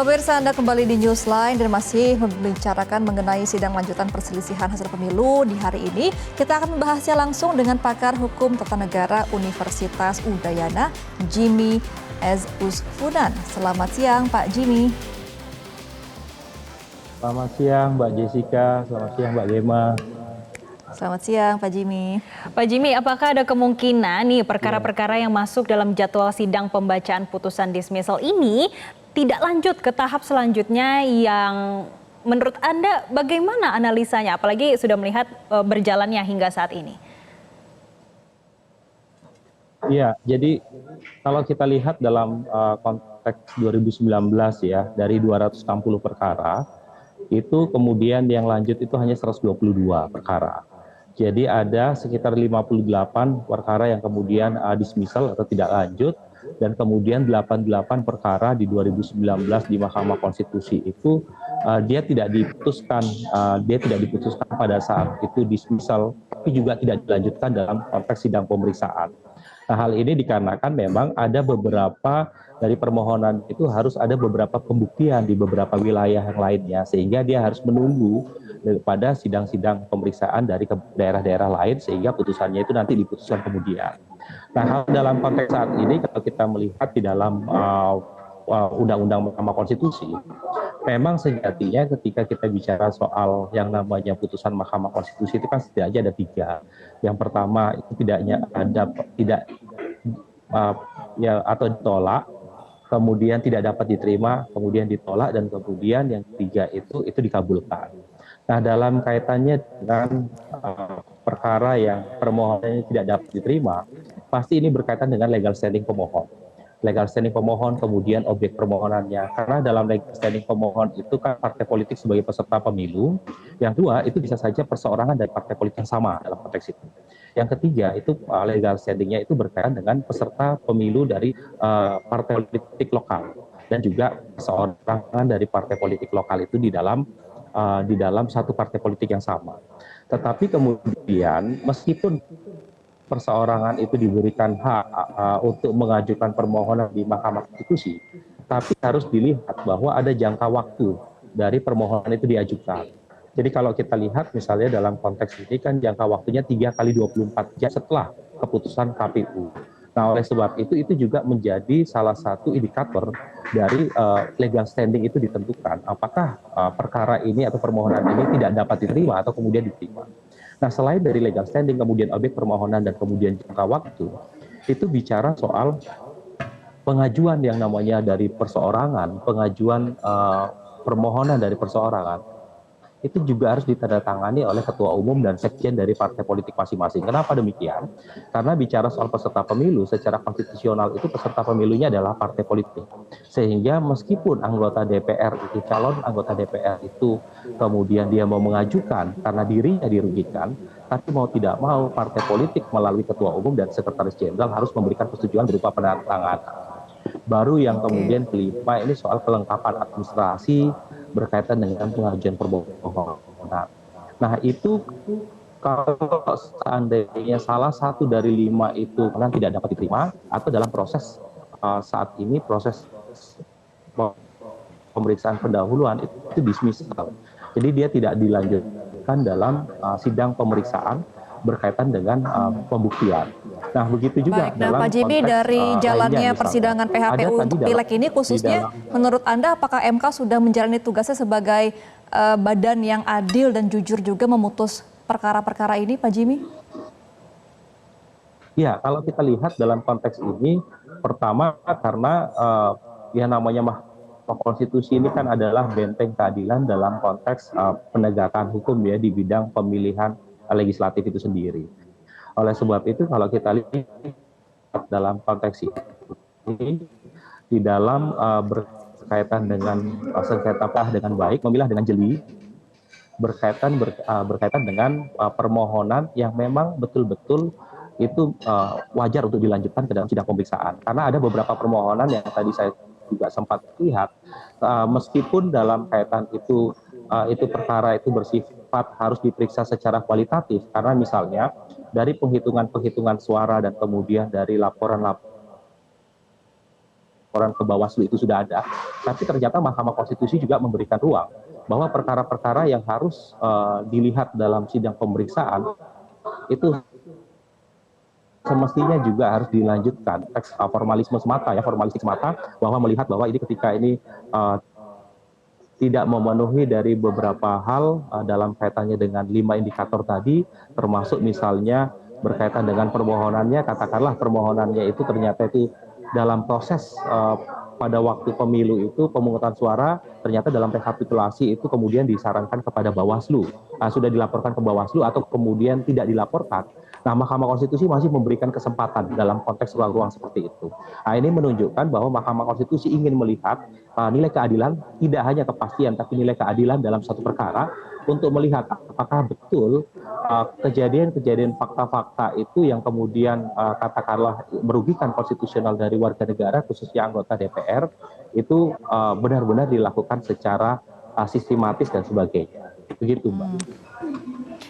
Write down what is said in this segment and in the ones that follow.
Pemirsa, Anda kembali di Newsline dan masih membicarakan mengenai sidang lanjutan perselisihan hasil pemilu di hari ini. Kita akan membahasnya langsung dengan pakar hukum tata negara Universitas Udayana, Jimmy S. Usfunan. Selamat siang, Pak Jimmy. Selamat siang, Mbak Jessica. Selamat siang, Mbak Gema. Selamat siang, Pak Jimmy. Pak Jimmy, apakah ada kemungkinan nih perkara-perkara yang masuk dalam jadwal sidang pembacaan putusan dismissal ini tidak lanjut ke tahap selanjutnya yang menurut Anda bagaimana analisanya? Apalagi sudah melihat berjalannya hingga saat ini. Iya, jadi kalau kita lihat dalam konteks 2019 ya, dari 260 perkara, itu kemudian yang lanjut itu hanya 122 perkara. Jadi ada sekitar 58 perkara yang kemudian dismissal atau tidak lanjut, dan kemudian 88 perkara di 2019 di Mahkamah Konstitusi itu dia tidak diputuskan pada saat itu dismissal, tapi juga tidak dilanjutkan dalam konteks sidang pemeriksaan. Nah, hal ini dikarenakan memang ada beberapa dari permohonan itu harus ada beberapa pembuktian di beberapa wilayah yang lainnya, sehingga dia harus menunggu daripada sidang-sidang pemeriksaan dari daerah-daerah lain sehingga putusannya itu nanti diputuskan kemudian. Nah, dalam konteks saat ini kalau kita melihat di dalam Undang-Undang Mahkamah Konstitusi, memang sejatinya ketika kita bicara soal yang namanya putusan Mahkamah Konstitusi itu kan setidaknya ada 3. Yang pertama itu atau ditolak, kemudian tidak dapat diterima, kemudian ditolak, dan kemudian yang ketiga itu dikabulkan. Nah, dalam kaitannya dengan perkara yang permohonannya tidak dapat diterima, pasti ini berkaitan dengan legal standing pemohon. Legal standing pemohon, kemudian objek permohonannya. Karena dalam legal standing pemohon itu kan partai politik sebagai peserta pemilu. Yang dua, itu bisa saja perseorangan dari partai politik yang sama dalam konteks itu. Yang ketiga, itu legal standingnya itu berkaitan dengan peserta pemilu dari partai politik lokal. Dan juga perseorangan dari partai politik lokal itu di dalam satu partai politik yang sama. Tetapi kemudian meskipun perseorangan itu diberikan hak untuk mengajukan permohonan di Mahkamah Konstitusi, tapi harus dilihat bahwa ada jangka waktu dari permohonan itu diajukan. Jadi kalau kita lihat misalnya dalam konteks ini kan jangka waktunya 3 kali 24 jam setelah keputusan KPU. Nah, oleh sebab itu juga menjadi salah satu indikator dari legal standing itu ditentukan. Apakah perkara ini atau permohonan ini tidak dapat diterima atau kemudian diterima. Nah, selain dari legal standing, kemudian objek permohonan, dan kemudian jangka waktu, itu bicara soal pengajuan yang namanya dari perseorangan, pengajuan permohonan dari perseorangan, itu juga harus ditandatangani oleh ketua umum dan sekjen dari partai politik masing-masing. Kenapa demikian? Karena bicara soal peserta pemilu, secara konstitusional itu peserta pemilunya adalah partai politik. Sehingga meskipun anggota DPR itu, calon anggota DPR itu kemudian dia mau mengajukan karena dirinya dirugikan, tapi mau tidak mau partai politik melalui ketua umum dan sekretaris jenderal harus memberikan persetujuan berupa penandatanganan. Baru yang kemudian kelima ini soal kelengkapan administrasi berkaitan dengan pengajuan permohonan. Nah, itu kalau seandainya salah satu dari 5 itu tidak dapat diterima atau dalam proses saat ini proses pemeriksaan pendahuluan itu dismissal. Jadi dia tidak dilanjutkan dalam sidang pemeriksaan berkaitan dengan pembuktian. Nah, begitu juga. Baik, nah Pak Jimmy, dari jalannya persidangan PHPU untuk Pileg ini khususnya, menurut Anda apakah MK sudah menjalani tugasnya sebagai badan yang adil dan jujur juga memutus perkara-perkara ini, Pak Jimmy? Ya, kalau kita lihat dalam konteks ini, pertama karena yang namanya Mahkamah Konstitusi ini kan adalah benteng keadilan dalam konteks penegakan hukum ya di bidang pemilihan legislatif itu sendiri. Oleh sebab itu kalau kita lihat dalam konteks ini, di dalam berkaitan dengan sengketa dengan baik, memilah dengan jeli, berkaitan dengan permohonan yang memang betul-betul itu wajar untuk dilanjutkan ke dalam sidang pemeriksaan. Karena ada beberapa permohonan yang tadi saya juga sempat lihat, meskipun dalam kaitan itu perkara itu bersifat harus diperiksa secara kualitatif, karena misalnya dari penghitungan suara dan kemudian dari laporan laporan ke Bawaslu itu sudah ada, tapi ternyata Mahkamah Konstitusi juga memberikan ruang bahwa perkara-perkara yang harus dilihat dalam sidang pemeriksaan itu semestinya juga harus dilanjutkan teks formalisme semata ya, formalistik semata, bahwa melihat bahwa ini ketika ini tidak memenuhi dari beberapa hal dalam kaitannya dengan 5 indikator tadi, termasuk misalnya berkaitan dengan permohonannya, katakanlah permohonannya itu ternyata itu dalam proses pada waktu pemilu itu pemungutan suara ternyata dalam rekapitulasi itu kemudian disarankan kepada Bawaslu, sudah dilaporkan ke Bawaslu atau kemudian tidak dilaporkan. Nah, Mahkamah Konstitusi masih memberikan kesempatan dalam konteks ruang-ruang seperti itu. Nah, ini menunjukkan bahwa Mahkamah Konstitusi ingin melihat nilai keadilan, tidak hanya kepastian, tapi nilai keadilan dalam satu perkara untuk melihat apakah betul kejadian-kejadian fakta-fakta itu yang kemudian katakanlah merugikan konstitusional dari warga negara, khususnya anggota DPR, itu benar-benar dilakukan secara sistematis dan sebagainya. Begitu, Mbak.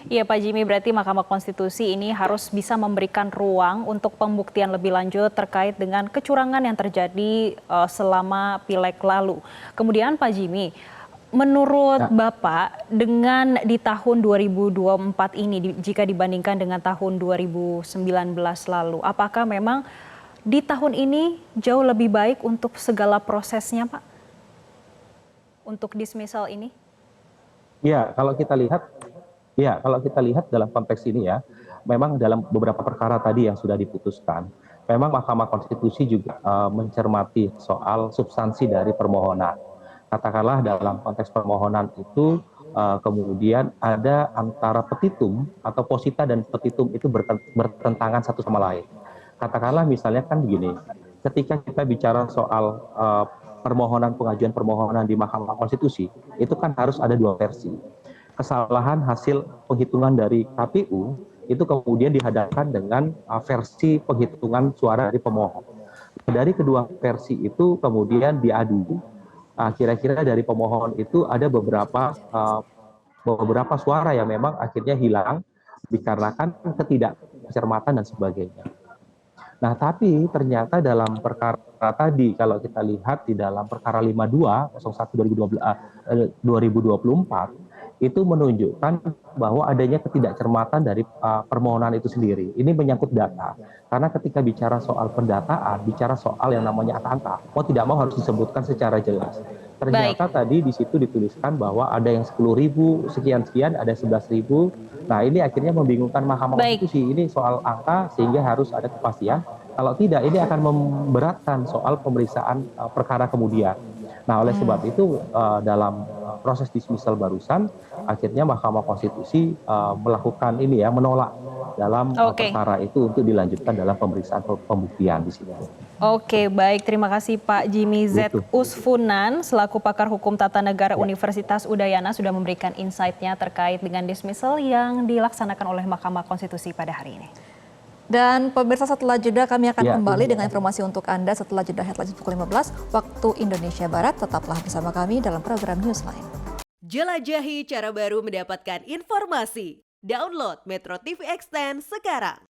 Iya Pak Jimmy, berarti Mahkamah Konstitusi ini harus bisa memberikan ruang untuk pembuktian lebih lanjut terkait dengan kecurangan yang terjadi selama Pileg lalu. Kemudian Pak Jimmy, menurut Bapak dengan di tahun 2024 ini jika dibandingkan dengan tahun 2019 lalu, apakah memang di tahun ini jauh lebih baik untuk segala prosesnya Pak? Untuk dismissal ini? Ya, kalau kita lihat dalam konteks ini ya, memang dalam beberapa perkara tadi yang sudah diputuskan, memang Mahkamah Konstitusi juga mencermati soal substansi dari permohonan. Katakanlah dalam konteks permohonan itu kemudian ada antara petitum atau posita dan petitum itu bertentangan satu sama lain. Katakanlah misalnya kan begini, ketika kita bicara soal pengajuan permohonan di Mahkamah Konstitusi, itu kan harus ada 2 versi. Kesalahan hasil penghitungan dari KPU itu kemudian dihadapkan dengan versi penghitungan suara dari pemohon. Dari kedua versi itu kemudian diadu. Kira-kira dari pemohon itu ada beberapa suara yang memang akhirnya hilang dikarenakan ketidakcermatan dan sebagainya. Nah, tapi ternyata dalam perkara tadi, kalau kita lihat di dalam perkara 52/01/2024, itu menunjukkan bahwa adanya ketidakcermatan dari permohonan itu sendiri. Ini menyangkut data. Karena ketika bicara soal pendataan, bicara soal yang namanya angka, mau tidak mau harus disebutkan secara jelas. Ternyata tadi di situ dituliskan bahwa ada yang 10.000, sekian-sekian, ada 11.000. Nah, ini akhirnya membingungkan Mahkamah Konstitusi. Ini soal angka sehingga harus ada kepastian. Kalau tidak, ini akan memberatkan soal pemeriksaan perkara kemudian. Nah, oleh sebab itu dalam proses dismissal barusan, akhirnya Mahkamah Konstitusi melakukan ini ya, menolak dalam perkara itu untuk dilanjutkan dalam pemeriksaan pembuktian di sini. Oke, baik. Terima kasih Pak Jimmy Z. Usfunan, selaku pakar hukum tata negara Universitas Udayana sudah memberikan insight-nya terkait dengan dismissal yang dilaksanakan oleh Mahkamah Konstitusi pada hari ini. Dan pemirsa, setelah jeda kami akan kembali dengan informasi untuk Anda setelah jeda headline pukul 15 waktu Indonesia Barat. Tetaplah bersama kami dalam program Newsline. Jelajahi cara baru mendapatkan informasi. Download Metro TV Extend sekarang.